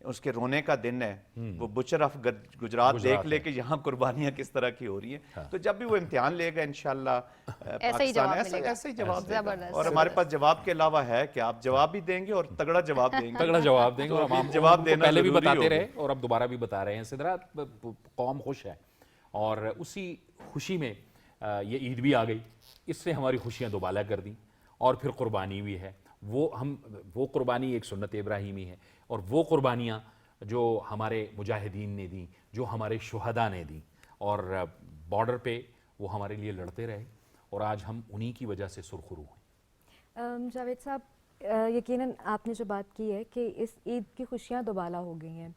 اس کے رونے کا دن ہے، وہ بچر آف گجرات دیکھ لے کہ یہاں قربانیاں کس طرح کی ہو رہی ہیں. تو جب بھی وہ امتحان لے گا انشاءاللہ پاکستان ایسا ہی جواب دے گا. اور ہمارے پاس جواب کے علاوہ ہے کہ آپ جواب بھی دیں گے اور تگڑا جواب دیں گے. تگڑا جواب دیں گے. اور ہم جواب دینا پہلے بھی ضروری بتاتے ہوگا. رہے اور اب دوبارہ بھی بتا رہے ہیں. سدرا قوم خوش ہے اور اسی خوشی میں یہ عید بھی آ گئی. اس سے ہماری خوشیاں دوبالا کر دیں اور پھر قربانی بھی ہے. وہ قربانی ایک سنت ابراہیمی ہے اور وہ قربانیاں جو ہمارے مجاہدین نے دیں, جو ہمارے شہداء نے دیں اور بارڈر پہ وہ ہمارے لیے لڑتے رہے اور آج ہم انہی کی وجہ سے سرخرو ہیں. جاوید صاحب یقیناً آپ نے جو بات کی ہے کہ اس عید کی خوشیاں دوبالا ہو گئی ہیں.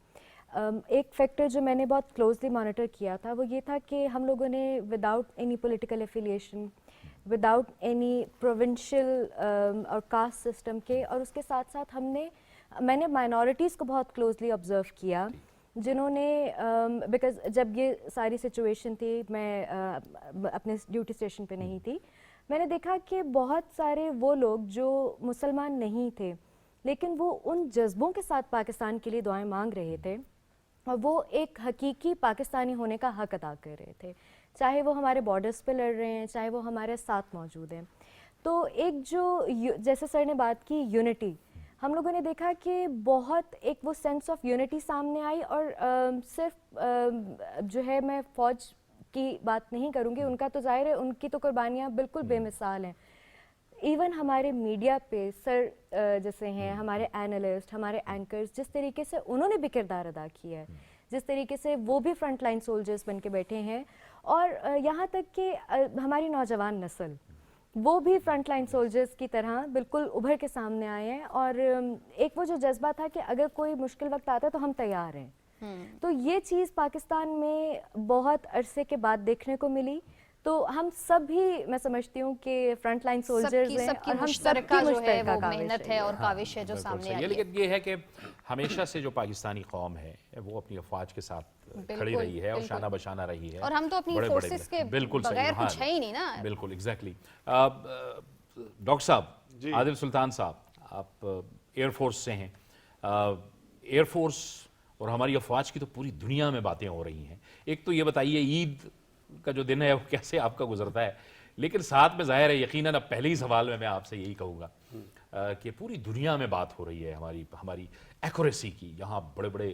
ایک فیکٹر جو میں نے بہت کلوزلی مانیٹر کیا تھا وہ یہ تھا کہ ہم لوگوں نے without any political affiliation, without any provincial اور کاسٹ سسٹم کے, اور اس کے ساتھ ساتھ میں نے مائنورٹیز کو بہت کلوزلی آبزرو کیا جنہوں نے بیکاز جب یہ ساری سچویشن تھی میں اپنے ڈیوٹی اسٹیشن پہ نہیں تھی, میں نے دیکھا کہ بہت سارے وہ لوگ جو مسلمان نہیں تھے لیکن وہ ان جذبوں کے ساتھ پاکستان کے لیے دعائیں مانگ رہے تھے اور وہ ایک حقیقی پاکستانی ہونے کا حق ادا کر رہے تھے, چاہے وہ ہمارے بارڈرز پہ لڑ رہے ہیں, چاہے وہ ہمارے ساتھ موجود ہیں. تو ایک جو جیسے سر نے بات کی یونٹی, ہم لوگوں نے دیکھا کہ بہت ایک وہ سینس آف یونٹی سامنے آئی. اور صرف جو ہے میں فوج کی بات نہیں کروں گی, ان کا تو ظاہر ہے ان کی تو قربانیاں بالکل بے مثال ہیں. ایون ہمارے میڈیا پہ سر جیسے ہیں ہمارے اینالسٹ, ہمارے اینکرز, جس طریقے سے انہوں نے بھی کردار ادا کیا ہے, جس طریقے سے وہ بھی فرنٹ لائن سولجرز بن کے بیٹھے ہیں, اور یہاں تک کہ ہماری نوجوان نسل وہ بھی فرنٹ لائن سولجرز کی طرح بالکل ابھر کے سامنے آئے ہیں. اور ایک وہ جو جذبہ تھا کہ اگر کوئی مشکل وقت آتا ہے تو ہم تیار ہیں, تو یہ چیز پاکستان میں بہت عرصے کے بعد دیکھنے کو ملی. تو ہم سب ہی میں سمجھتی ہوں کہ فرنٹ لائن سولجرز ہیں اور ہم سب کی مشترکہ محنت ہے اور کاوش ہے جو سامنے آئی ہے. لیکن یہ ہے کہ ہمیشہ سے جو پاکستانی قوم ہے وہ اپنی افواج کے ساتھ کھڑی رہی ہے اور شانہ بشانہ رہی ہے, اور ہم تو اپنی فورسز کے بغیر کچھ ہے ہی نہیں نا. بالکل ایگزیکٹلی. ڈاکٹر صاحب عادل سلطان صاحب, آپ ایئر فورس سے ہیں. ایئر فورس اور ہماری افواج کی تو پوری دنیا میں باتیں ہو رہی ہیں. ایک تو یہ بتائیے عید کا جو دن ہے وہ کیسے آپ کا گزرتا ہے, لیکن ساتھ میں ظاہر ہے یقیناً اب پہلے ہی سوال میں آپ سے یہی کہوں گا کہ پوری دنیا میں بات ہو رہی ہے ہماری ایکوریسی کی. یہاں بڑے بڑے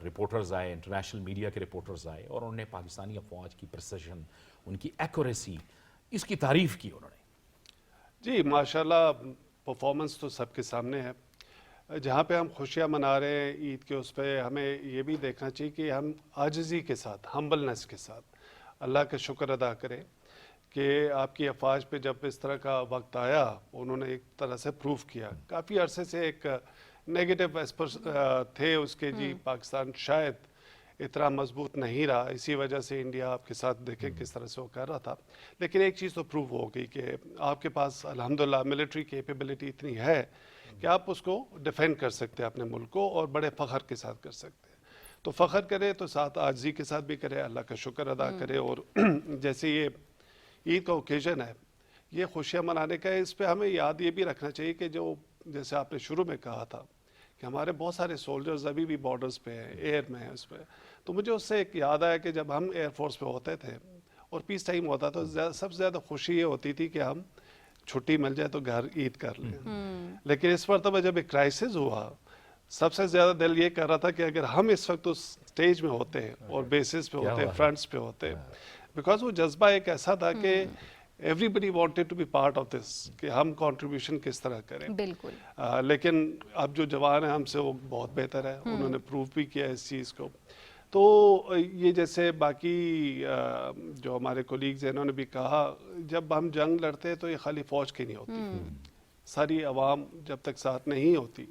رپورٹرز آئے, انٹرنیشنل میڈیا کے رپورٹرز آئے اور انہوں نے پاکستانی افواج کی پریسیشن, ان کی ایکوریسی, اس کی تعریف کی انہوں نے. جی ماشاءاللہ پرفارمنس تو سب کے سامنے ہے. جہاں پہ ہم خوشیاں منا رہے ہیں عید کے, اس پہ ہمیں یہ بھی دیکھنا چاہیے کہ ہم عاجزی کے ساتھ, ہمبلنس کے ساتھ اللہ کا شکر ادا کریں کہ آپ کی افواج پہ جب اس طرح کا وقت آیا انہوں نے ایک طرح سے پروف کیا. کافی عرصے سے ایک نیگیٹو تھے اس کے, جی پاکستان شاید اتنا مضبوط نہیں رہا, اسی وجہ سے انڈیا آپ کے ساتھ دیکھیں کس طرح سے وہ کر رہا تھا. لیکن ایک چیز تو پروف ہو گئی کہ آپ کے پاس الحمدللہ ملٹری کیپیبلٹی اتنی ہے کہ آپ اس کو ڈیفینڈ کر سکتے ہیں اپنے ملک کو, اور بڑے فخر کے ساتھ کر سکتے ہیں. تو فخر کرے تو ساتھ عاجزی کے ساتھ بھی کرے, اللہ کا شکر ادا کرے. اور جیسے یہ عید کا اوکیزن ہے, یہ خوشیاں منانے کا ہے, اس پہ ہمیں یاد یہ بھی رکھنا چاہیے کہ جو جیسے آپ نے شروع میں کہا تھا کہ ہمارے بہت سارے سولجرز ابھی بھی بارڈرز پہ ہیں, ایئر میں ہیں اس پہ. تو مجھے اس سے ایک یاد آیا کہ جب ہم ایئر فورس پہ ہوتے تھے اور پیس ٹائم ہوتا تو سب سے زیادہ خوشی یہ ہوتی تھی کہ ہم چھٹی مل جائے تو گھر عید کر لیں. لیکن اس مرتبہ جب ایک کرائسس ہوا, سب سے زیادہ دل یہ کر رہا تھا کہ اگر ہم اس وقت اس سٹیج میں ہوتے اور بیسز پہ ہوتے, فرنٹس پہ ہوتے, بیکاز وہ جذبہ ایک ایسا تھا کہ everybody wanted to be part of this, کہ ہم کنٹریبیوشن کس طرح کریں. بالکل. لیکن اب جو جوان ہیں ہم سے وہ بہت بہتر ہے, انہوں نے پروف بھی کیا اس چیز کو. تو یہ جیسے باقی جو ہمارے کولیگز ہیں انہوں نے بھی کہا, جب ہم جنگ لڑتے ہیں تو یہ خالی فوج کی نہیں ہوتی, ساری عوام جب تک ساتھ نہیں ہوتی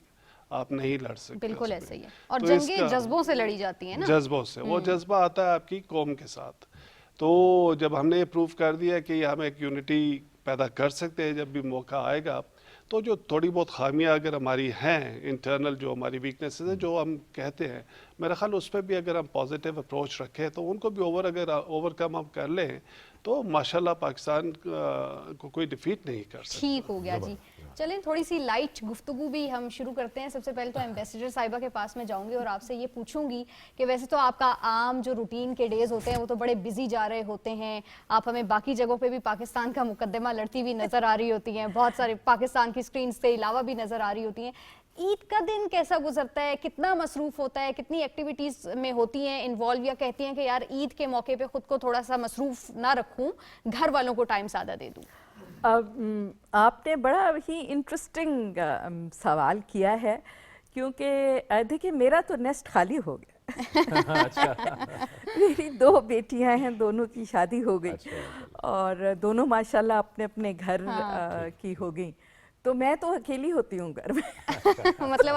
آپ نہیں لڑ سکتے. بالکل ایسے ہی ہے, اور جنگیں جذبوں سے لڑی جاتی ہیں نا, جذبوں سے. وہ جذبہ آتا ہے آپ کی قوم کے ساتھ. تو جب ہم نے یہ پروف کر دیا کہ ہم ایک یونٹی پیدا کر سکتے ہیں جب بھی موقع آئے گا, تو جو تھوڑی بہت خامیاں اگر ہماری ہیں انٹرنل, جو ہماری ویکنیسز ہیں جو ہم کہتے ہیں, میرا خیال اس پہ بھی اگر ہم پازیٹیو اپروچ رکھیں تو ان کو بھی اوورکم ہم کر لیں تو ماشاءاللہ پاکستان کو کوئی ڈیفیٹ نہیں کر سکتا. ٹھیک ہو گیا جی. چلیں تھوڑی سی لائٹ گفتگو بھی ہم شروع کرتے ہیں. سب سے پہلے تو ایمبیسڈر صاحبہ کے پاس میں جاؤں گی اور آپ سے یہ پوچھوں گی کہ ویسے تو آپ کا عام جو روٹین کے ڈیز ہوتے ہیں وہ تو بڑے بزی جا رہے ہوتے ہیں, آپ ہمیں باقی جگہوں پہ بھی پاکستان کا مقدمہ لڑتی ہوئی نظر آ رہی ہوتی ہیں, بہت سارے پاکستان کی اسکرینز کے علاوہ بھی نظر آ رہی ہوتی ہیں. عید کا دن کیسا گزرتا ہے, کتنا مصروف ہوتا ہے, کتنی ایکٹیویٹیز میں ہوتی ہیں انوالو, یا کہتی ہیں کہ یار عید کے موقع پہ خود کو تھوڑا سا مصروف نہ رکھوں, گھر والوں کو ٹائم زیادہ دے دوں؟ آپ نے بڑا ہی انٹرسٹنگ سوال کیا ہے, کیونکہ دیکھیے میرا تو نیسٹ خالی ہو گیا. میری 2 بیٹیاں ہیں, دونوں کی شادی ہو گئی اور دونوں ماشاءاللہ اپنے اپنے گھر کی ہو گئیں, تو میں تو اکیلی ہوتی ہوں گھر میں. مطلب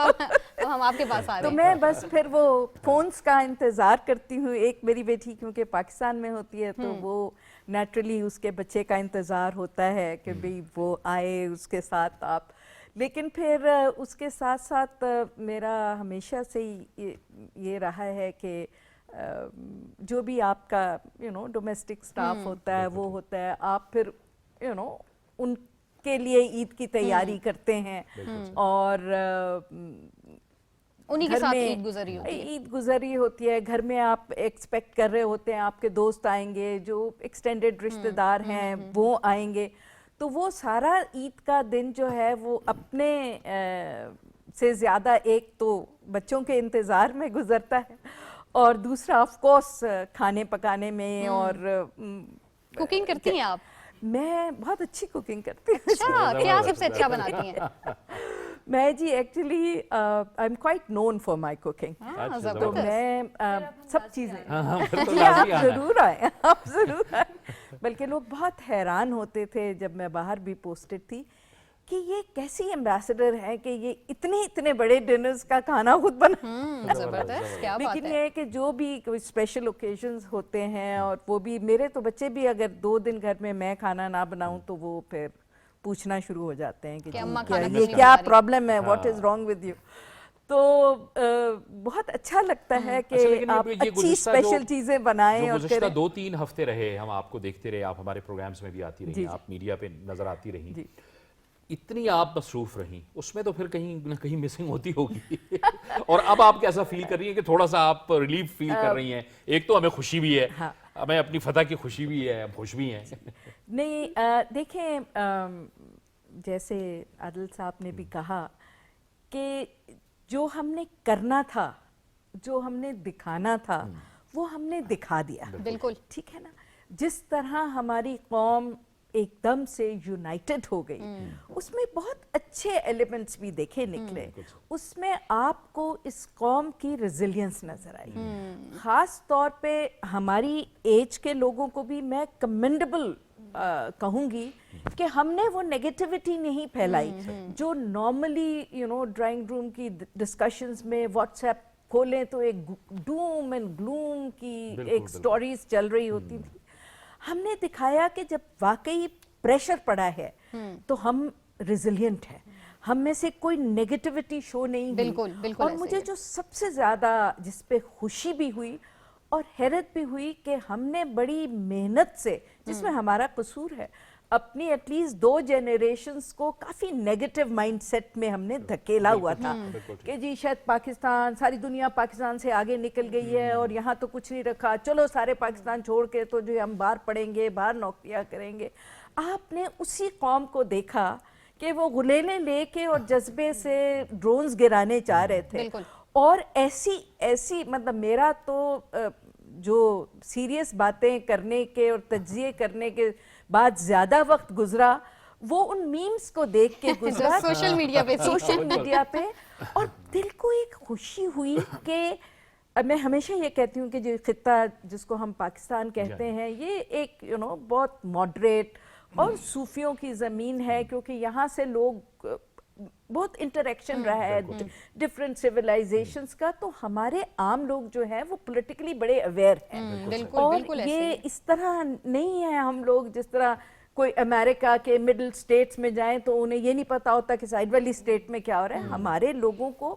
ہم آپ کے پاس آ رہے تو ہیں. میں بس پھر وہ فونز کا انتظار کرتی ہوں. ایک میری بیٹی کیونکہ پاکستان میں ہوتی ہے تو وہ نیچرلی اس کے بچے کا انتظار ہوتا ہے کہ بھئی وہ آئے, اس کے ساتھ آپ. لیکن پھر اس کے ساتھ ساتھ میرا ہمیشہ سے یہ رہا ہے کہ جو بھی آپ کا ڈومیسٹک سٹاف ہوتا ہے وہ ہوتا ہے, آپ پھر ان کے لیے عید کی تیاری کرتے ہیں اور انہی کے ساتھ عید گزری ہوتی ہے. عید گزری ہوتی ہے گھر میں. آپ ایکسپیکٹ کر رہے ہوتے ہیں آپ کے دوست آئیں گے, جو ایکسٹینڈڈ رشتہ دار ہیں وہ آئیں گے, تو وہ سارا عید کا دن جو ہے وہ اپنے سے زیادہ ایک تو بچوں کے انتظار میں گزرتا ہے اور دوسرا آف کورس کھانے پکانے میں. اور کوکنگ کرتی ہیں آپ؟ میں بہت اچھی کوکنگ کرتی ہوں. اچھا, کیا سب سے اچھا بناتی ہیں؟ میں جی actually I am quite known for my cooking. تو میں سب چیزیں آپ ضرور آئیں, آپ ضرور آئیں. بلکہ لوگ بہت حیران ہوتے تھے جب میں باہر بھی پوسٹڈ تھی کہ یہ کیسی ایمبیسڈر ہے کہ یہ اتنے بڑے ڈنرز کا کھانا خود بنا. زبردست, کیا بات لیکن ہے. یہ ہے کہ جو بھی کوئی اسپیشل اوکیزنز ہوتے ہیں, اور وہ بھی میرے تو بچے بھی اگر 2 دن گھر میں میں کھانا نہ بناؤں تو وہ پھر پوچھنا شروع ہو جاتے ہیں کہ یہ کیا پرابلم ہے, what is wrong with you. تو بہت اچھا لگتا ہے کہ آپ اچھی اسپیشل چیزیں بنائیں. اور گزشتہ 2-3 ہفتے رہے ہم آپ کو دیکھتے رہے, آپ ہمارے پروگرامز میں بھی آتی رہی, آپ میڈیا پہ نظر آتی رہی, اتنی آپ مصروف رہیں, اس میں تو پھر کہیں نہ کہیں مسنگ ہوتی ہوگی. اور اب آپ کیسا فیل کر رہی ہیں کہ تھوڑا سا آپ ریلیف فیل کر رہی ہیں؟ ایک تو ہمیں خوشی بھی ہے, ہمیں اپنی فتح کی خوشی بھی ہے, ہم خوش بھی ہیں. نہیں دیکھیں, جیسے عادل صاحب نے بھی کہا کہ جو ہم نے کرنا تھا, جو ہم نے دکھانا تھا, وہ ہم نے دکھا دیا. بالکل ٹھیک ہے نا. جس طرح ہماری قوم ایک دم سے یونائٹڈ ہو گئی, اس میں بہت اچھے ایلیمنٹس بھی دیکھے نکلے. اس میں آپ کو اس قوم کی ریزیلینس نظر آئی. خاص طور پہ ہماری ایج کے لوگوں کو بھی میں کمنڈیبل کہوں گی کہ ہم نے وہ نیگیٹیوٹی نہیں پھیلائی جو نارملی ڈرائنگ روم کی ڈسکشنز میں واٹس ایپ کھولیں تو ایک ڈوم اینڈ گلوم کی ایک سٹوریز چل رہی ہوتی تھی. ہم نے دکھایا کہ جب واقعی پریشر پڑا ہے تو ہم ریزیلینٹ ہیں, ہم میں سے کوئی نیگیٹیوٹی شو نہیں ہوئی. اور مجھے جو سب سے زیادہ جس پہ خوشی بھی ہوئی اور حیرت بھی ہوئی کہ ہم نے بڑی محنت سے, جس میں ہمارا قصور ہے, اپنی ایٹ لیسٹ 2 جنریشنز کو کافی نیگیٹو مائنڈ سیٹ میں ہم نے دھکیلا ہوا تھا کہ جی شاید پاکستان, ساری دنیا پاکستان سے آگے نکل گئی ہے اور یہاں تو کچھ نہیں رکھا, چلو سارے پاکستان چھوڑ کے تو جو ہم باہر پڑیں گے, باہر نوکریاں کریں گے. آپ نے اسی قوم کو دیکھا کہ وہ غلیلیں لے کے اور جذبے سے ڈرونز گرانے چاہ رہے تھے. اور ایسی مطلب میرا تو جو سیریس باتیں کرنے کے اور تجزیے کرنے کے بعد زیادہ وقت گزرا وہ ان میمز کو دیکھ کے گزرا سوشل میڈیا پہ. اور دل کو ایک خوشی ہوئی کہ میں ہمیشہ یہ کہتی ہوں کہ جو خطہ جس کو ہم پاکستان کہتے ہیں یہ ایک بہت ماڈریٹ اور صوفیوں کی زمین ہے, کیونکہ یہاں سے لوگ بہت انٹریکشن رہا ہے ڈفرینٹ سیولائزیشنز کا. تو ہمارے عام لوگ جو ہیں وہ پولیٹیکلی بڑے اویئر ہیں, اور یہ اس طرح نہیں ہے ہم لوگ جس طرح کوئی امریکہ کے مڈل سٹیٹس میں جائیں تو انہیں یہ نہیں پتا ہوتا کہ سائڈ والی سٹیٹ میں کیا ہو رہا ہے. ہمارے لوگوں کو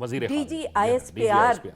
DGISPR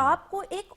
آپ کو ایک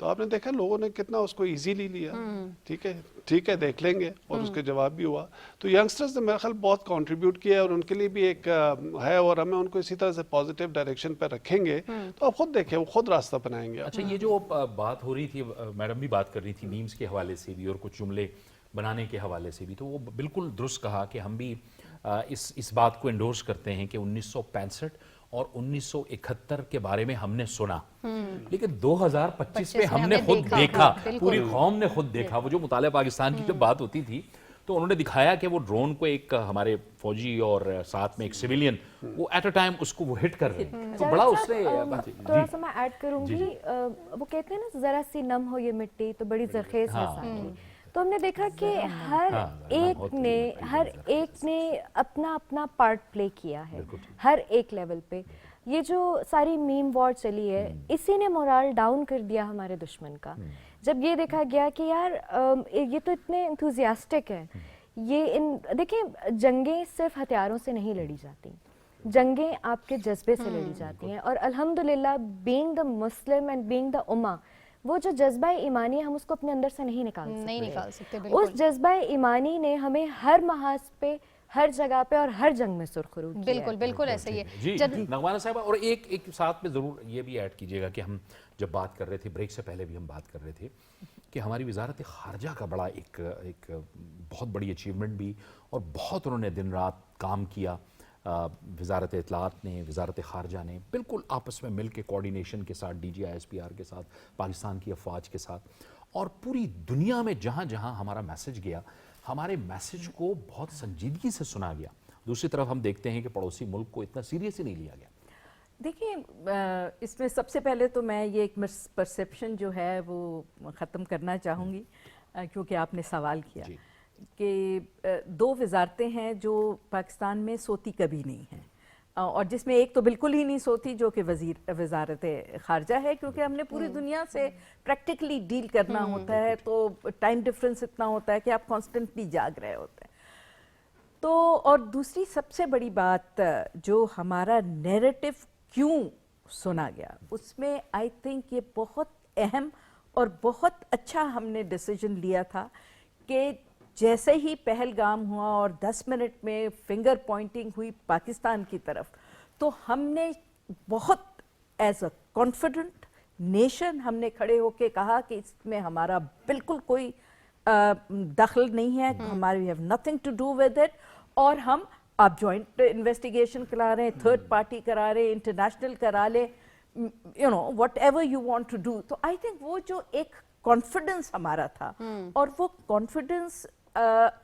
تو آپ نے دیکھا لوگوں نے کتنا اس کو ایزیلی لیا. ٹھیک ہے دیکھ لیں گے, اور اس کے جواب بھی ہوا. تو ینگسٹرز نے میرا خیال بہت کنٹریبیوٹ کیا, اور ان کے لیے بھی ایک ہے, اور ہمیں ان کو اسی طرح سے پازیٹیو ڈائریکشن پہ رکھیں گے تو آپ خود دیکھیں, وہ خود راستہ بنائیں گے. اچھا, یہ جو بات ہو رہی تھی, میڈم بھی بات کر رہی تھی میمز کے حوالے سے بھی اور کچھ جملے بنانے کے حوالے سے بھی, تو وہ بالکل درست کہا کہ ہم بھی اس بات کو انڈورس کرتے ہیں کہ 1965 اور 1971 کے بارے میں ہم نے سنا, لیکن 2025 میں ہم نے خود دیکھا, پوری قوم نے خود دیکھا. وہ جو مطالعہ پاکستان کی جب بات ہوتی تھی تو انہوں نے دکھایا کہ وہ ڈرون کو ایک ہمارے فوجی اور ساتھ میں ایک سیویلین وہ ایٹ اے ٹائم اس کو وہ ہٹ کر رہے ہیں. تو بڑا اس نے تھوڑا سا میں ایڈ کروں گی, وہ کہتے ہیں نا ذرا سی نم ہو یہ مٹی تو بڑی زرخیز ہے ساتھی. تو ہم نے دیکھا کہ ہر ایک نے اپنا اپنا پارٹ پلے کیا ہے ہر ایک لیول پہ. یہ جو ساری میم وار چلی ہے اسی نے مورال ڈاؤن کر دیا ہمارے دشمن کا, جب یہ دیکھا گیا کہ یار یہ تو اتنے انتھوزیاسٹک ہیں. دیکھیں جنگیں صرف ہتھیاروں سے نہیں لڑی جاتی, جنگیں آپ کے جذبے سے لڑی جاتی ہیں. اور الحمدللہ being the Muslim and being the امہ, وہ جو جذبہ ایمانی ہے ہم اس کو اپنے اندر سے نہیں نکال سکتے. اس جذبہ ایمانی نے ہمیں ہر محاذ پہ, ہر جگہ پہ اور ہر جنگ میں سرخرو کیا. بالکل ایسا ہی ہے. جی نغمانہ صاحبہ, اور ایک ساتھ میں ضرور یہ بھی ایڈ کیجئے گا کہ ہم جب بات کر رہے تھے, بریک سے پہلے بھی ہم بات کر رہے تھے کہ ہماری وزارت خارجہ کا بڑا ایک بہت بڑی اچیومنٹ بھی, اور بہت انہوں نے دن رات کام کیا. وزارت اطلاعات نے, وزارت خارجہ نے بالکل آپس میں مل کے کوارڈینیشن کے ساتھ, D G I S P R کے ساتھ, پاکستان کی افواج کے ساتھ, اور پوری دنیا میں جہاں جہاں ہمارا میسج گیا, ہمارے میسج کو بہت سنجیدگی سے سنا گیا. دوسری طرف ہم دیکھتے ہیں کہ پڑوسی ملک کو اتنا سیریس ہی نہیں لیا گیا. دیکھیں اس میں سب سے پہلے تو میں یہ ایک پرسیپشن جو ہے وہ ختم کرنا چاہوں گی, کیونکہ آپ نے سوال کیا کہ دو وزارتیں ہیں جو پاکستان میں سوتی کبھی نہیں ہیں, اور جس میں ایک تو بالکل ہی نہیں سوتی جو کہ وزارت خارجہ ہے, کیونکہ ہم نے پوری دنیا سے پریکٹیکلی ڈیل کرنا ہوتا ہے, تو ٹائم ڈفرنس اتنا ہوتا ہے کہ آپ کانسٹنٹلی جاگ رہے ہوتے ہیں. تو اور دوسری سب سے بڑی بات جو ہمارا نیریٹو کیوں سنا گیا, اس میں آئی تھنک یہ بہت اہم اور بہت اچھا ہم نے ڈیسیجن لیا تھا کہ جیسے ہی پہلگام ہوا اور 10 منٹ میں فنگر پوائنٹنگ ہوئی پاکستان کی طرف, تو ہم نے بہت ایز اے کانفیڈنٹ نیشن ہم نے کھڑے ہو کے کہا کہ اس میں ہمارا بالکل کوئی دخل نہیں ہے, ہمارے we have nothing to do with it, اور ہم آپ جوائنٹ انویسٹیگیشن کرا رہے ہیں, تھرڈ پارٹی کرا رہے ہیں, انٹرنیشنل کرا لیں, you know whatever you want to do. تو آئی تھنک وہ جو ایک کانفیڈنس ہمارا تھا, اور وہ کانفیڈنس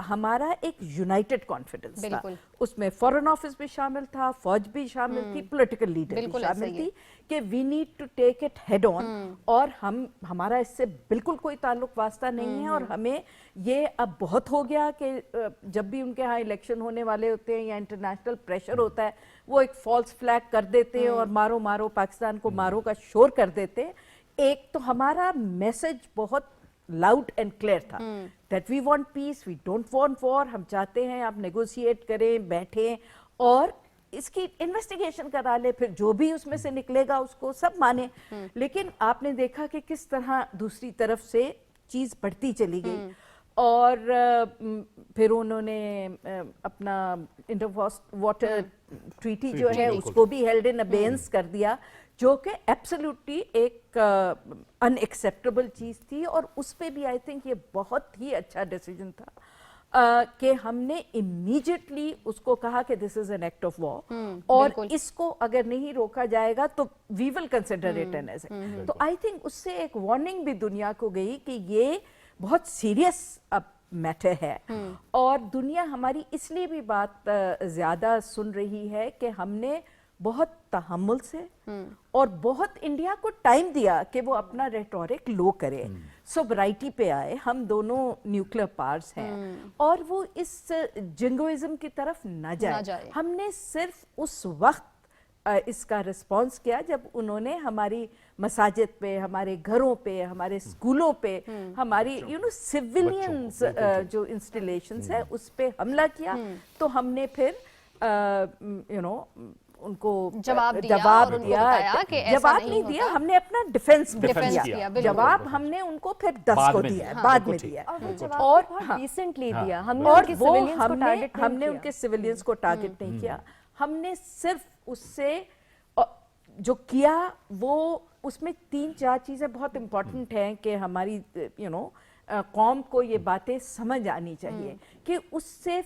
ہمارا ایک یونائٹڈ کانفیڈنس تھا, اس میں فارن آفس بھی شامل تھا, فوج بھی شامل تھی, پولیٹیکل لیڈر بھی شامل تھی, کہ we need to take it head on, اور ہمارا اس سے بالکل کوئی تعلق واسطہ نہیں ہے. اور ہمیں یہ اب بہت ہو گیا کہ جب بھی ان کے ہاں الیکشن ہونے والے ہوتے ہیں یا انٹرنیشنل پریشر ہوتا ہے, وہ ایک فالس فلیگ کر دیتے ہیں اور مارو مارو پاکستان کو مارو کا شور کر دیتے. ایک تو ہمارا میسج بہت لاؤڈ اینڈ کلیئر تھا that we want peace, we don't want war, ہم چاہتے ہیں آپ نیگوشیٹ کریں, بیٹھیں اور اس کی انویسٹیگیشن کرا لیں, پھر جو بھی اس میں سے نکلے گا اس کو سب مانیں. لیکن آپ نے دیکھا کہ کس طرح دوسری طرف سے چیز بڑھتی چلی گئی, اور پھر انہوں نے اپنا انڈر واٹر ٹریٹی جو ہے اس کو بھی ہیلڈ ان ابینس کر دیا, جو کہ ایبسلیوٹلی ایک ان ایکسیپٹیبل چیز تھی. اور اس پہ بھی آئی تھنک یہ بہت ہی اچھا ڈیسیجن تھا کہ ہم نے امیجیٹلی اس کو کہا کہ this is an act of war, اور اس کو اگر نہیں روکا جائے گا تو we will consider it an as a. تو آئی تھنک اس سے ایک وارننگ بھی دنیا کو گئی کہ یہ بہت سیریس اب میٹر ہے, اور دنیا ہماری اس لیے بھی بات زیادہ سن رہی ہے کہ ہم نے بہت تحمل سے اور بہت انڈیا کو ٹائم دیا کہ وہ اپنا ریٹورک لو کرے, سوبرائٹی پہ آئے. ہم دونوں نیوکلیر پاورز ہیں اور وہ اس جنگوئزم کی طرف نہ جائے. ہم نے صرف اس وقت اس کا رسپانس کیا جب انہوں نے ہماری مساجد پہ, ہمارے گھروں پہ, ہمارے اسکولوں پہ, ہماری سیویلینز جو انسٹیلیشنز ہیں اس پہ حملہ کیا. تو ہم نے پھر ان کو جواب دیا اور ان کو بتایا کہ ایسا جواب نہیں نہیں ہوتا۔ دیا، ہم نے اپنا ڈیفنس بھی ڈیفنس کیا، کیا، بالکل۔ جواب ہم نے ان کو پھر 10 بعد کو میں دیا دیا، ہے، بعد میں بالکل دیا اور وہ ہے۔ جواب اور بہت ڈیسنٹلی دیا، ہم نے اور ان کے وہ civilians کو ہم نے target نہیں ان کیا۔ کے سویلینس کو ٹارگٹ نہیں کیا، ہم نے صرف اس سے جو کیا وہ اس میں 3-4 چیزیں بہت امپورٹنٹ ہیں کہ ہماری قوم کو یہ باتیں سمجھ آنی چاہیے کہ اس سے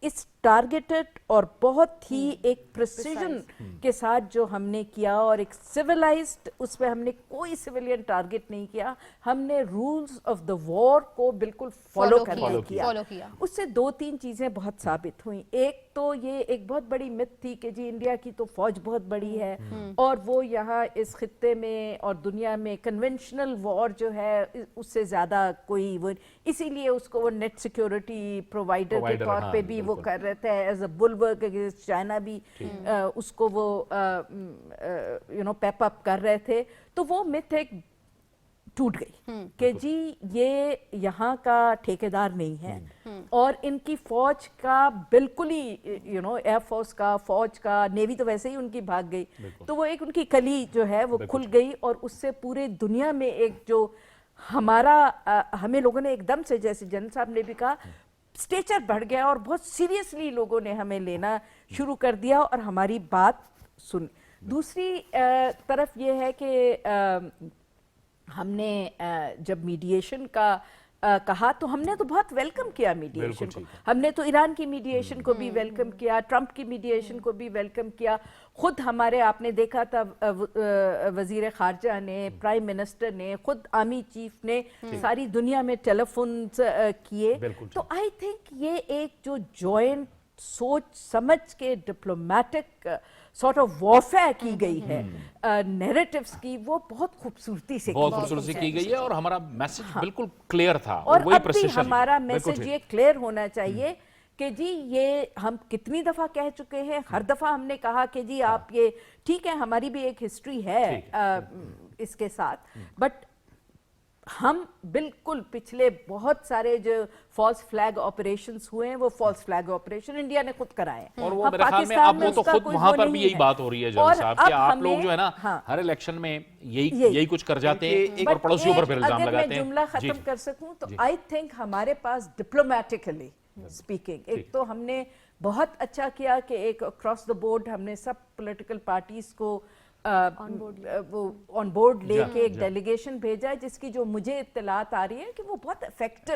اس ٹارگیٹڈ اور بہت ہی ایک پریسیجن کے ساتھ جو ہم نے کیا اور ایک سویلائزڈ، اس پہ ہم نے کوئی سویلین ٹارگٹ نہیں کیا، ہم نے رولز آف دا وار کو بالکل فالو کر کے فالو کیا۔ اس سے 2-3 چیزیں بہت ثابت ہوئیں۔ ایک تو یہ ایک بہت بڑی مت تھی کہ جی انڈیا کی تو فوج بہت بڑی ہے اور وہ یہاں اس خطے میں اور دنیا میں کنونشنل وار جو ہے اس سے زیادہ کوئی وہ، اسی لیے اس کو وہ نیٹ سیکیورٹی پرووائڈر کے طور پہ بھی وہ کر رہے تھے ایز اے بلورک اگینسٹ چائنا بھی اس کو وہ پیپ اپ کر رہے تھے، تو وہ مت ایک ٹوٹ گئی کہ جی یہ یہاں کا ٹھیکیدار نہیں ہے اور ان کی فوج کا بالکل ہی ایئر فورس کا، فوج کا، نیوی تو ویسے ہی ان کی بھاگ گئی، تو وہ ایک ان کی کلی جو ہے وہ کھل گئی اور اس سے پورے دنیا میں ایک جو ہمیں لوگوں نے ایک دم سے، جیسے جنرل صاحب نے بھی کہا، سٹیچر بڑھ گیا اور بہت سیریسلی لوگوں نے ہمیں لینا شروع کر دیا اور ہماری بات سن۔ دوسری طرف یہ ہے کہ ہم نے جب میڈیشن کا کہا تو ہم نے تو بہت ویلکم کیا میڈیشن کو، ہم نے تو ایران کی میڈیشن کو بھی ویلکم کیا، ٹرمپ کی میڈیشن کو بھی ویلکم کیا، خود ہمارے آپ نے دیکھا تھا وزیر خارجہ نے، پرائم منسٹر نے، خود آرمی چیف نے ساری دنیا میں ٹیلی فونز کیے۔ تو آئی تھنک یہ ایک جو جوائنٹ سوچ سمجھ کے ڈپلومیٹک سارٹ آف وارفیئر کی گئی ہے نیریٹیوز کی، وہ بہت خوبصورتی سے کی گئی ہے اور ہمارا میسج بالکل کلیئر تھا، اور وہی اب بھی پریسیشن ہمارا میسج یہ کلیئر ہونا چاہیے کہ جی یہ ہم کتنی دفعہ کہہ چکے ہیں، ہر دفعہ ہم نے کہا کہ جی آپ یہ ٹھیک ہے، ہماری بھی ایک ہسٹری ہے اس کے ساتھ، بٹ ہم بالکل پچھلے بہت سارے جو فالس فلیگ آپریشنز ہوئے ہیں وہ فالس فلیگ آپریشن انڈیا نے خود کرائے ہیں، اور وہ میرے خیال میں اب وہ تو خود وہاں پر بھی یہی بات ہو رہی ہے جنرل صاحب کہ آپ لوگ جو ہے نا ہر الیکشن میں یہی کچھ کر جاتے ہیں اور پڑوسیوں پر پھر الزام لگاتے ہیں۔ اگر میں جملہ ختم کر سکوں تو آئی تھنک ہمارے پاس ڈپلومیٹکلی اسپیکنگ ایک تو ہم نے بہت اچھا کیا کہ ایک اکراس دا بورڈ ہم نے سب پولیٹیکل پارٹیز کو آن بورڈ لے کے ایک ڈیلیگیشن بھیجا ہے جس کی جو مجھے اطلاعات آ رہی ہے کہ وہ بہت افیکٹو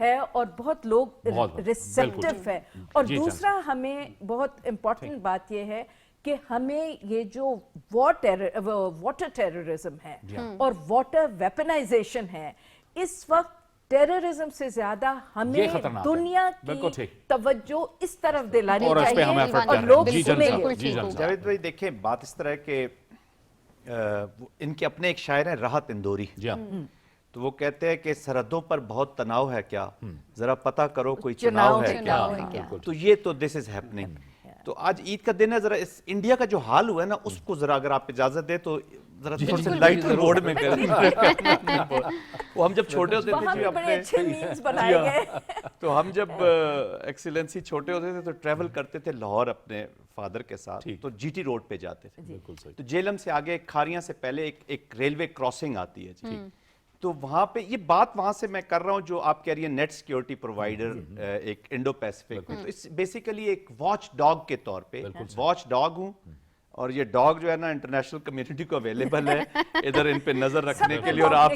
ہے اور بہت لوگ ریسیپٹیو ہے۔ اور دوسرا ہمیں بہت امپورٹنٹ بات یہ ہے کہ ہمیں یہ جو واٹر ٹیررزم ہے اور واٹر ویپنائزیشن ہے، اس وقت ٹیررزم سے زیادہ ہمیں دنیا کی توجہ اس طرف دلانی چاہیے اور لوگ سنیں گے۔ جاوید بھائی دیکھیں بات اس طرح ہے کہ ان کے اپنے ایک شاعر ہیں راحت اندوری، تو وہ کہتے ہیں کہ سرحدوں پر بہت تناؤ ہے کیا، ذرا پتہ کرو کوئی چناؤ ہے کیا، تو یہ تو دس از ہیپننگ۔ تو آج عید کا دن ہے، ذرا اس انڈیا کا جو حال ہوا ہے نا اس کو ذرا اگر آپ اجازت دیں تو ذرا تھوڑا سا لائٹر موڈ میں کریں۔ وہ ہم جب چھوٹے ہوتے تھے جی اپنے تو ہم جب ایکسیلنسی چھوٹے ہوتے تھے تو ٹریول کرتے تھے لاہور اپنے فادر کے ساتھ، تو جی ٹی روڈ پہ جاتے تھے، تو جیلم سے آگے کھاریاں سے پہلے ایک ریلوے کراسنگ آتی ہے جی، تو وہاں پہ یہ بات وہاں سے میں کر رہا ہوں جو آپ کہہ رہی ہیں نیٹ سیکیورٹی پرووائڈر ایک انڈو پیسفک میں، تو اس بیسیکلی ایک واچ ڈاگ کے طور پہ واچ ڈاگ ہوں، اور یہ ڈاگ جو ہے نا انٹرنیشنل کمیونٹی کو اویلیبل ہے ادھر ان پہ نظر رکھنے کے لیے اور آپ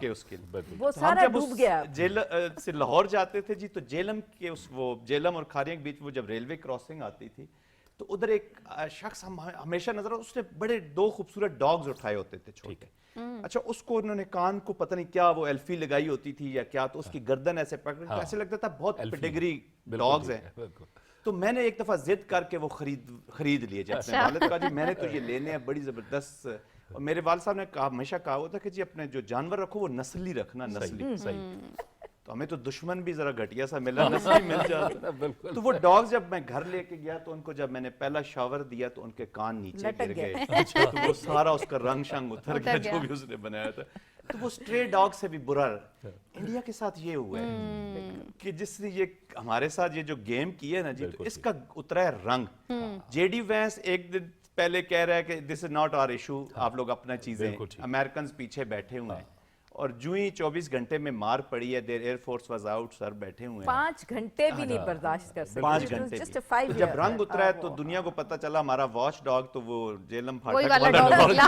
کے اس کے لیے۔ وہ سارا ڈوب گیا۔ جیلم سے لاہور جاتے تھے جی، تو جیلم کے وہ جیلم اور کھاریاں کے بیچ وہ جب ریلوے کراسنگ آتی تھی تو ادھر ایک شخص ہمیشہ نظر اس نے بڑے 2 خوبصورت ڈاگز اٹھائے ہوتے تھے چھوٹے، اچھا اس کو انہوں نے کان کو پتہ نہیں کیا وہ ایلفی لگائی ہوتی تھی یا کیا، تو اس کی گردن ایسے پکڑ کے ایسے لگتا تھا بہت پیڈگری ڈاگز ہیں، تو میں نے ایک دفعہ ضد کر کے وہ خرید لیے جی اپنے والد کا، جی میں نے تو یہ لینے ہیں بڑی زبردست، اور میرے والد صاحب نے ہمیشہ کہا ہوا تھا کہ جی اپنے جو جانور رکھو وہ نسلی رکھنا، نسلی صحیح، تو ہمیں تو دشمن بھی ذرا گھٹیا سا ملا، نسلی مل جاتا۔ تو وہ ڈاگز جب میں گھر لے کے گیا تو ان کو جب میں نے پہلا شاور دیا تو ان کے کان نیچے گر گئے، تو وہ سارا اس کا رنگ شنگ اتر گیا جو بھی اس نے بنایا تھا۔ تو وہ اسٹرے ڈاگ سے بھی برا انڈیا کے ساتھ یہ ہوا ہے کہ جس نے یہ ہمارے ساتھ یہ جو گیم کی ہے نا جی، تو اس کا اترا ہے رنگ. جے ڈی وینس ایک دن پہلے کہہ رہا ہے کہ this is not our issue, آپ لوگ اپنا چیزیں، امریکنز پیچھے بیٹھے ہوئے ہیں، اور جو ہی 24 گھنٹے میں مار پڑی ہے، دیر ایئر فورس واز آؤٹ، سر بیٹھے ہوئے ہیں 5 گھنٹے بھی نہیں برداشت کر سکتے. 5 گھنٹے Just بھی. a 5 جب year. رنگ اترا ہے تو دنیا کو پتہ چلا ہمارا واچ ڈاگ تو وہ جیلم وہی پھاٹک والا ڈاگ نکلا.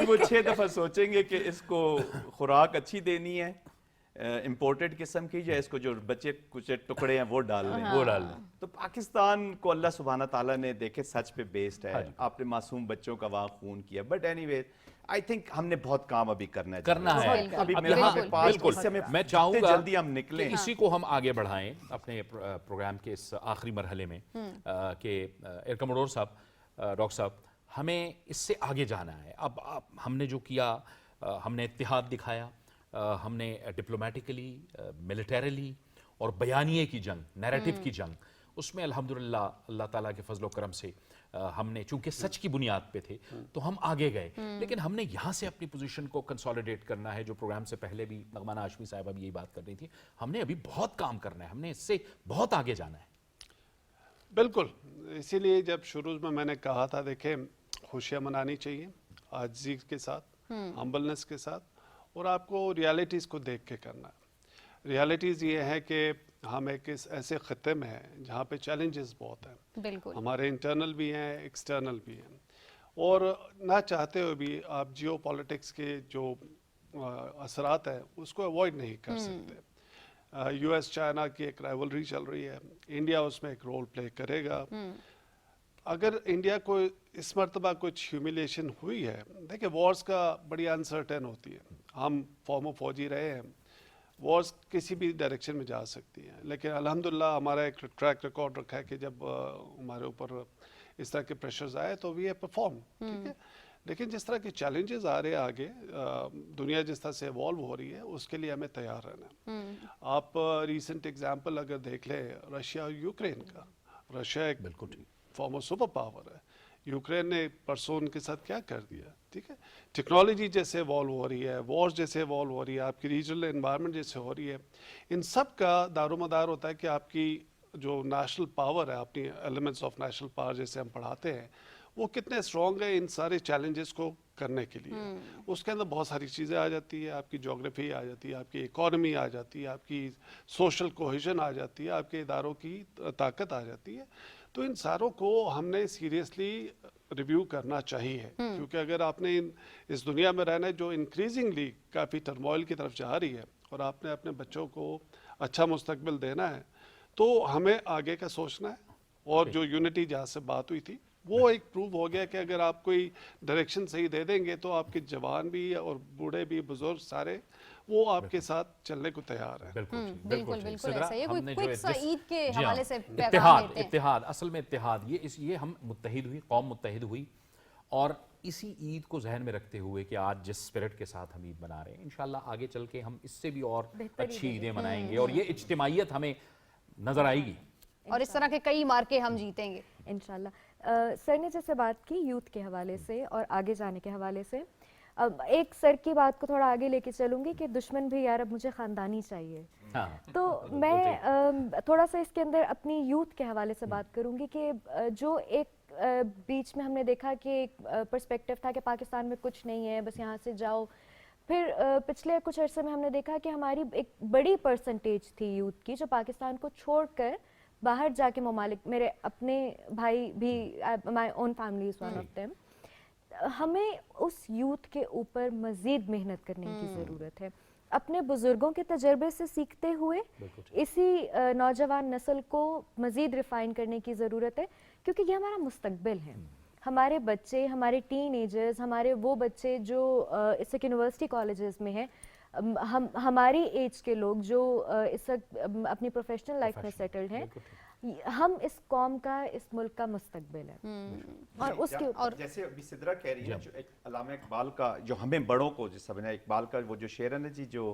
وہ 6 دفعہ سوچیں گے کہ اس کو خوراک اچھی دینی ہے امپورٹڈ قسم کی، یا اس کو جو بچے کچھ ٹکڑے ہیں وہ ڈالنے ہیں. تو پاکستان کو اللہ سبحانہ تعالیٰ نے دیکھے سچ پہ بیسڈ ہے، آپ نے معصوم بچوں کا وہاں خون کیا. But any way I think ہم نے بہت کام ابھی کرنا ہے. ابھی میرے پاس اس سے میں چاہوں گا جلدی ہم نکلیں کہ اسی کو ہم آگے بڑھائیں اپنے پروگرام کے اس آخری مرحلے میں کہ ایرکموڈور صاحب، ڈاکٹر صاحب، ہمیں اس سے آگے جانا ہے. اب ہم نے جو کیا، ہم نے اتحاد دکھایا، ہم نے ڈپلومیٹیکلی، ملیٹریلی اور بیانیے کی جنگ، نیریٹو کی جنگ، اس میں الحمدللہ اللہ تعالیٰ کے فضل و کرم سے ہم نے چونکہ سچ کی بنیاد پہ تھے تو ہم آگے گئے. لیکن ہم نے یہاں سے اپنی پوزیشن کو کنسولیڈیٹ کرنا ہے. جو پروگرام سے پہلے بھی نغمہ ہاشمی صاحبہ بھی یہی بات کر رہی تھی، ہم نے ابھی بہت کام کرنا ہے، ہم نے اس سے بہت آگے جانا ہے. بالکل، اسی لیے جب شروع میں نے کہا تھا دیکھیں خوشیاں منانی چاہیے عاجزی کے ساتھ، ہمبلنس کے ساتھ، اور آپ کو ریالٹیز کو دیکھ کے کرنا ہے. ریالٹیز یہ ہے کہ ہم ایک ایسے خطے میں ہیں جہاں پہ چیلنجز بہت ہیں، بالکل ہمارے انٹرنل بھی ہیں، ایکسٹرنل بھی ہیں، اور نہ چاہتے ہوئے بھی آپ جیو پالیٹکس کے جو اثرات ہیں اس کو اوائڈ نہیں کر سکتے. یو ایس چائنا کی ایک رائیولری چل رہی ہے، انڈیا اس میں ایک رول پلے کرے گا. اگر انڈیا کو اس مرتبہ کچھ ہیومیلیشن ہوئی ہے، دیکھیں وارز کا بڑی انسرٹن ہوتی ہے، ہم فوجی رہے ہیں، وارز کسی بھی ڈائریکشن میں جا سکتی ہیں، لیکن الحمدللہ ہمارا ایک ٹریک ریکارڈ رکھا ہے کہ جب ہمارے اوپر اس طرح کے پریشرز آئے تو وی ہیو پرفارم. ٹھیک ہے، لیکن جس طرح کے چیلنجز آ رہے ہیں آگے، دنیا جس طرح سے ایوالو ہو رہی ہے، اس کے لیے ہمیں تیار رہنا ہے. آپ ریسنٹ ایگزامپل اگر دیکھ لیں رشیا اور یوکرین کا، رشیا ایک فارمر سپر پاور ہے، یوکرین نے پرسوں ان کے ساتھ کیا کر دیا. ٹھیک ہے، ٹیکنالوجی جیسے ایوالو ہو رہی ہے، وارز جیسے ایوالو ہو رہی ہے، آپ کی ریجنل انوائرمنٹ جیسے ہو رہی ہے، ان سب کا دار و مدار ہوتا ہے کہ آپ کی جو نیشنل پاور ہے، اپنی ایلیمنٹس آف نیشنل پاور جیسے ہم پڑھاتے ہیں، وہ کتنے اسٹرانگ ہے ان سارے چیلنجز کو کرنے کے لیے. اس کے اندر بہت ساری چیزیں آ جاتی ہے، آپ کی جغرافی آ جاتی ہے، آپ کی اکانومی آ جاتی ہے، آپ کی سوشل کوہیژن آ جاتی ہے، آپ کے اداروں کی طاقت آ جاتی ہے. تو ان ساروں کو ہم نے سیریسلی ریویو کرنا چاہیے، کیونکہ اگر آپ نے اس دنیا میں رہنا ہے جو انکریزنگلی کافی ٹرموائل کی طرف جا رہی ہے، اور آپ نے اپنے بچوں کو اچھا مستقبل دینا ہے، تو ہمیں آگے کا سوچنا ہے. اور جو یونٹی جہاں سے بات ہوئی تھی وہ ایک پروو ہو گیا کہ اگر آپ کوئی ڈائریکشن صحیح دے دیں گے تو آپ کے جوان بھی اور بوڑھے بھی، بزرگ سارے، وہ آپ کے ساتھ چلنے کو تیار ہیں. بالکل ایسا ہی. کوئی کوئک سا عید کے جی ہاں، حوالے سے پیغام دیتے ہیں. اتحاد، اصل میں اتحاد، یہ ہم متحد ہوئی، قوم متحد ہوئی، اور اسی عید کو ذہن میں رکھتے ہوئے کہ آج جس اسپرٹ کے ساتھ ہم عید منا رہے ہیں، انشاءاللہ آگے چل کے ہم اس سے بھی اور اچھی عیدیں منائیں گے، اور یہ اجتماعیت ہمیں نظر آئے گی، اور اس طرح کے کئی مارکے ہم جیتیں گے انشاءاللہ. سر نے جیسے بات کی یوتھ کے حوالے سے اور آگے جانے کے حوالے سے، اب ایک سر کی بات کو تھوڑا آگے لے کے چلوں گی کہ دشمن بھی یار اب مجھے خاندانی چاہیے. تو میں تھوڑا سا اس کے اندر اپنی یوتھ کے حوالے سے بات کروں گی کہ جو ایک بیچ میں ہم نے دیکھا کہ ایک پرسپیکٹیو تھا کہ پاکستان میں کچھ نہیں ہے، بس یہاں سے جاؤ. پھر پچھلے کچھ عرصے میں ہم نے دیکھا کہ ہماری ایک بڑی پرسنٹیج تھی یوتھ کی جو پاکستان کو چھوڑ کر باہر جا کے ممالک، میرے اپنے بھائی بھی، my own family is one of them. ہمیں اس یوتھ کے اوپر مزید محنت کرنے کی ضرورت ہے، اپنے بزرگوں کے تجربے سے سیکھتے ہوئے اسی نوجوان نسل کو مزید ریفائن کرنے کی ضرورت ہے، کیونکہ یہ ہمارا مستقبل ہے. ہمارے بچے، ہمارے ٹین ایجرز، ہمارے وہ بچے جو اس وقت یونیورسٹی کالجز میں ہیں، ہماری ایج کے لوگ جو اس وقت اپنی پروفیشنل لائف میں سیٹلڈ ہیں، ہم اس قوم کا، اس ملک کا مستقبل ہے. اور اس کے اور جیسے ابھی سدرا کہہ رہی ہے، جو ایک علامہ اقبال کا، جو ہمیں بڑوں کو، جس سب نے اقبال کا وہ جو شعر ہے نا جی، جو